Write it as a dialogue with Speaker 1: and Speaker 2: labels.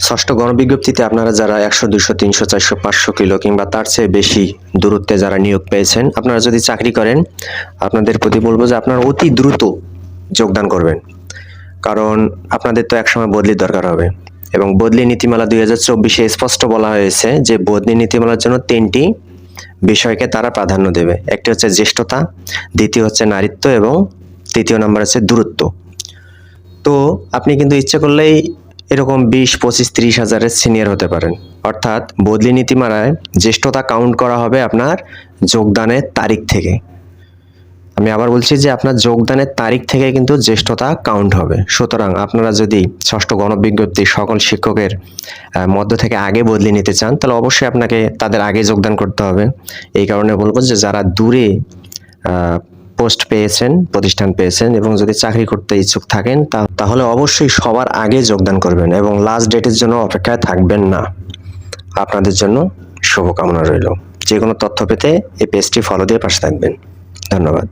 Speaker 1: ষষ্ঠ গণবিজ্ঞপ্তিতে আপনারা যারা 100, 200, 300, 400, 500 কিলো কিংবা তার চেয়ে বেশি দূরত্বে যারা নিয়োগ পেয়েছেন, আপনারা যদি চাকরি করেন, আপনাদের প্রতি বলবো যে আপনারা অতি দ্রুত যোগদান করবেন। কারণ আপনাদের তো একসময় বদলির দরকার হবে এবং বদলি নীতিমালা 2024-এ স্পষ্ট বলা হয়েছে যে বদলি নীতিমালার জন্য 3টি বিষয়কে তারা প্রাধান্য দেবে। একটি হচ্ছে জ্যেষ্ঠতা, দ্বিতীয় হচ্ছে নারীত্ব এবং তৃতীয় নাম্বার হচ্ছে দূরত্ব। তো আপনি কিন্তু ইচ্ছে করলেই এরকম 20, 25, 30 হাজারের সিনিয়র হতে পারেন। অর্থাৎ বদলি নীতিমালায় জ্যেষ্ঠতা কাউন্ট করা হবে আপনার যোগদানের তারিখ থেকে। আমি আবার বলছি যে আপনার যোগদানের তারিখ থেকে কিন্তু জ্যেষ্ঠতা কাউন্ট হবে। সুতরাং আপনারা যদি ষষ্ঠ গণবিজ্ঞপ্তি সকল শিক্ষকের মধ্য থেকে আগে বদলি নিতে চান, তাহলে অবশ্যই আপনাকে তাদের আগে যোগদান করতে হবে। এই কারণে বলবো যে যারা দূরে পোস্ট পেয়েছেন, প্রতিষ্ঠান পেয়েছেন এবং যদি চাকরি করতে ইচ্ছুক থাকেন, তাহলে অবশ্যই সবার আগে যোগদান করবেন এবং লাস্ট ডেটের জন্য অপেক্ষায় থাকবেন না। আপনাদের জন্য শুভকামনা রইল। যে কোনো তথ্য পেতে এই পেজটি ফলো দিয়ে পাশে থাকবেন। ধন্যবাদ।